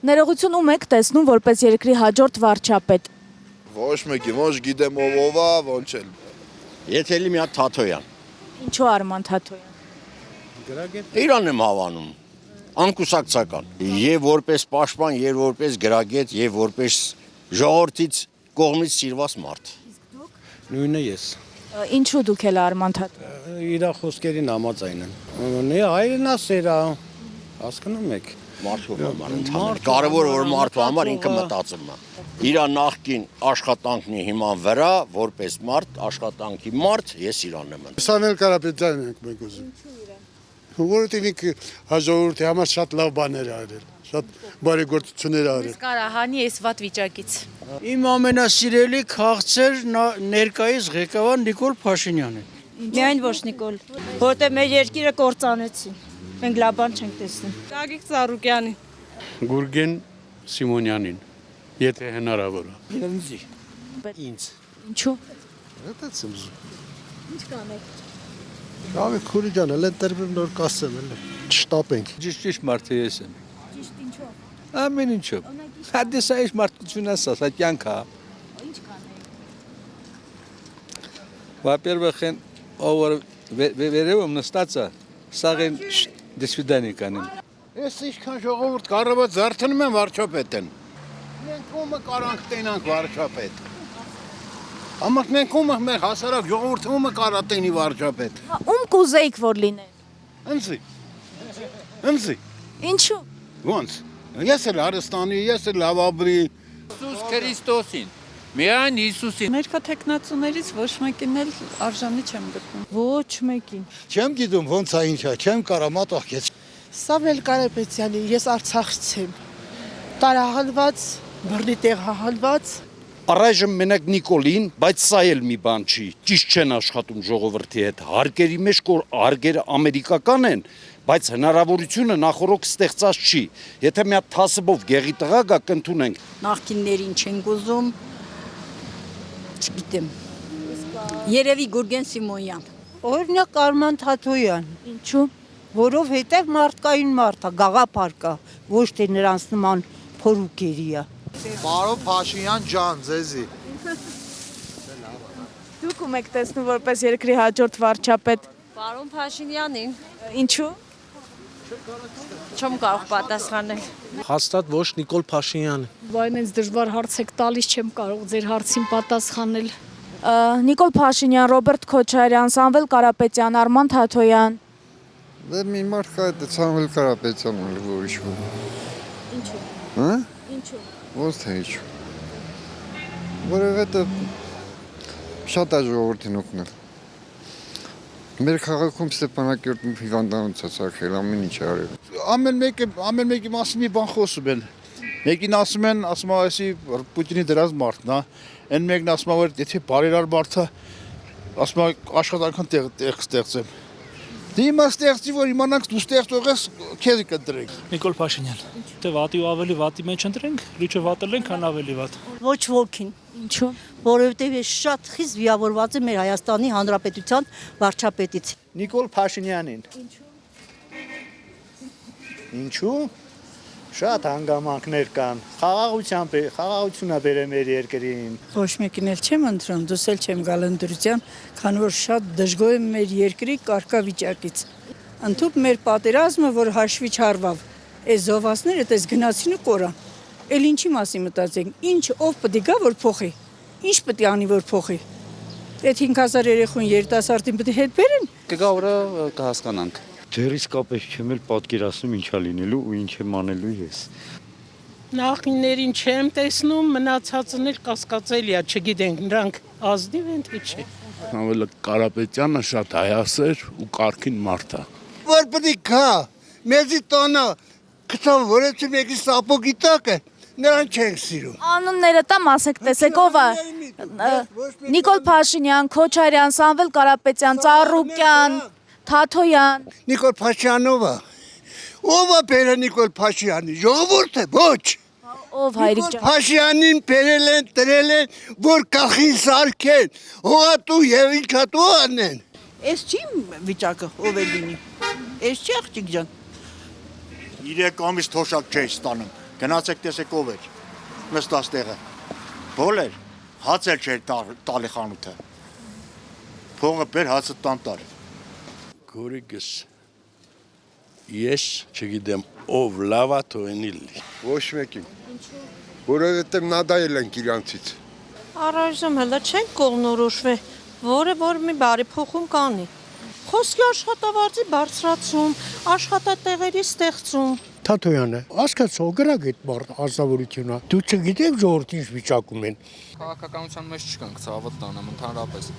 Ներողություն ում եք տեսնում որպես երկրի հաջորդ վարչապետ։ Ոչ մեկի, ոչ գիտեմ ով ա, ոնչ էլ։ Եթե լի մի հատ Թաթոյան։ Ինչու Արման Թաթոյան։ Իրան եմ հավանում։ Անկուսակցական։ Եվ որպես պաշտպան, եւ որպես գրագետ, եւ որպես ժողովրդից կողմից սիրված մարդ։ Նույնը ես։ Ինչու դուք էլ Արման Թաթոյան։ Իրա խոսքերին համաձայն եմ։ Նե հայրն է սերա, հասկանում եք։ Մարդու համար ընդհանուր։ Կարևոր որ մարդու համար ինքը մտածում է։ Իրա նախկին աշխատանքն հիման վրա որպես մարդ, աշխատանքի մարդ, ես իրան եմ։ Սանել Կարապետյանն ենք մենք ուզում։ Որովհետև ինքը հաջողորդի համար շատ լավ բաներ ա արել, շատ բարեգործություններ ա արել։ Կարա հանի այս վատ վիճակից։ Իմ ամենասիրելի քաղցր ներկայիս ղեկավար Նիկոլ Փաշինյանն։ Միայն ոչ Նիկոլ, որտեղ մեր երկիրը կործանեցին։ Մենք լավ բան չենք տեսնում։ Գագիկ Ծառուկյանի։ Գուրգեն Սիմոնյանին, եթե հնարավոր է։ Ինձ։ Ինչու։ Հետից եմ ուզում։ Ինչ կանեք։ Ավի քուրի ջան, էլ ընտրվում նոր կասեմ, էլ չշտապենք։ Ճիշտ մարդ ես եմ։ Ճիշտ ինչու։ Ամեն ինչով։ Հա դեսա այս մարդկություն է, սա կյանք է։ Ինչ կանեք։ Во-первых, ով վերևում նստած է, սաղեն до свидания կանեն։ Ես ինչքան ժողովուրդ կարողա զարթնում են վարչապետեն։ Մենք ումը կարանք տենանք վարչապետ։ Ամառ մենք ումը մեր հասարակ ժողովուրդը ումը կարա տենի վարչապետ։ Ում կուզեիք որ լիներ։ Ընձի։ Ինչու։ Ոնց։ Ես էլ Արստանի, ես էլ Լավաբրի։ Հիսուս Քրիստոսին։ Միայն Հիսուսին։ Ներքաթեկնածուներից ոչ մեկին էլ արժանի չեմ գտնում։ Ոչ մեկին։ Չեմ գիտում ոնց է ինչա, չեմ կարա մատաղքեց։ Սամվել Կարապետյանի, ես Արցախից եմ։ Տարահանված, բռնի տեղահանված։ Առայժմ մենակ Նիկոլին, բայց սա էլ մի բան չի։ Ճիշտ չեն աշխատում ժողովրդի հետ։ Հարկերի մեջ հարկերը ամերիկական են, բայց հնարավորությունը նախորոք ստեղծած չի։ Եթե մի հատ թասыбով գեղի տղա գա կընդունենք։ Նախկիններին չենք ուզում։ Չգիտեմ։ Երևի Գուրգեն Սիմոնյան։ Օրինակ Արման Թաթոյան, Ինչու։ որովհետև մարդկային մարդ է, գաղափար կա, ոչ թե նրանց նման փորուկերի է։ Պարոն Փաշինյան ջան, ձեզի։ Դուք ում եք տեսնում որպես երկրի հաջորդ վարչապետ։ Պարոն Փաշինյանին Ինչու։ չեմ կարող պատասխանել։ Հաստատ ոչ Նիկոլ Փաշինյանը։ Բայց ինձ դժվար հարց եք տալիս, չեմ կարող ձեր հարցին պատասխանել։ Նիկոլ Փաշինյան, Ռոբերտ Քոչարյան, Սամվել Կարապետյան, Արման Թաթոյան։ Դե մի մարդ կա դա Սամվել Կարապետյանն էլ ուրիշ ոք։ Ինչու։ Հա։ Ինչու։ Ոնց թե ինչ։ Որովհետև շատ է ժողովրդին օգնել։ Մեր քաղաքում Ստեփանակերտում հիվանդանոց է ցակել, ամեն ինչ արել։ Ամեն մեկի մասին մի բան խոսում են։ Մեկին ասում են, ասում է այսի Պուտինի դրած մարդն է։ Այն մեկն ասում է, որ եթե բարերար մարդ է, ասում է աշխատանքն տեղ ստեղծեմ։ Դե հիմա ստեղծի, որ իմանանք դու ստեղծող ես, քեզ կընտրենք։ Նիկոլ Փաշինյան։ Դե վատի ու ավելի վատի մեջ ընտրենք, լիճը վատել ենք, քան ավելի վատ։ Ոչ ոքին։ Ինչու։ Որովհետև ես շատ խիստ վիավորված եմ մեր Հայաստանի Հանրապետության վարչապետից։ Նիկոլ Փաշինյանին։ Ինչու։ Շատ հանգամանքներ կան։ Խաղաղությունը բերեմ մեր երկրին։ Ոչ մեկին էլ չեմ ընտրում, դուս էլ չեմ գալ ընտրության, քանի որ շատ դժգոհ եմ մեր երկրի կարգավիճակից։ Ընդհանուր մեր պատերազմը, որ հաշվի չառվավ, այս զովասները դες գնացին ու կորան։ Էլ ինչի մասի մտածենք, ինչ ով պետք է գա որ փոխի։ Ինչ պետք է անի որ փոխի։ Այդ 5000 երեխուն երիտասարդին պետք է հետ բերեն։ Կգա օրը կհասկանանք։ Դեռ իսկապես չեմ էլ պատկերացնում ինչա լինելու ու ինչ եմ անելու ես։ Նախիններին չեմ տեսնում, մնացածն էլ կասկածելի է, չգիտենք, նրանք ազնիվ են թե չէ։ Սամվել Կարապետյանը շատ հայասեր ու կարգին մարդ է։ Որ պետք է գա, մեզի տոնը քթով որեցի մեկի սապոգի տակը, նրան չենք սիրում։ Անունները տամ ասեք տեսեք ով է։ Նիկոլ Փաշինյան, Քոչարյան, Սամվել Կարապետյան, Ծառուկյան, Թաթոյան։ Նիկոլ Փաշյանովը։ Ով է բերել Նիկոլ Փաշյանի, ժողովուրդը, ոչ։ Ով հայրիկ ջան։ Փաշյանին բերել են, տրել են, որ կախին սարքեն, հողատու եւ ինչատու անեն։ Էս չի վիճակը, ով է լինի։ Էս չի աղջիկ ջան։ 3 ամիս թոշակ չէի ստանում։ Գնացեք տեսեք ով էր։ Նստած տեղը։ Բոլեր հաց էլ չէր տալի խանութը։ Փողը բեր հացը տանտար։ Գորիգս ես չգիտեմ ով լավա թողնիլի։ Ոչ մեկին։ Որովհետև նադայել են իրանցից։ Առայժմ հələ չեն կողմնորոշվել, որ մի բարի փոխում կանի։ Խոսքի աշխատավարձի բարձրացում, աշխատատեղերի ստեղծում։ Թաթոյանը, ասկացող գրակ այդ մարդ ազնվորությունը։ Դու չգիտեք ժողովրդի ինչ վիճակում են։ Քաղաքականության մեջ չկանք ցավոտ տանեմ ընդհանրապես։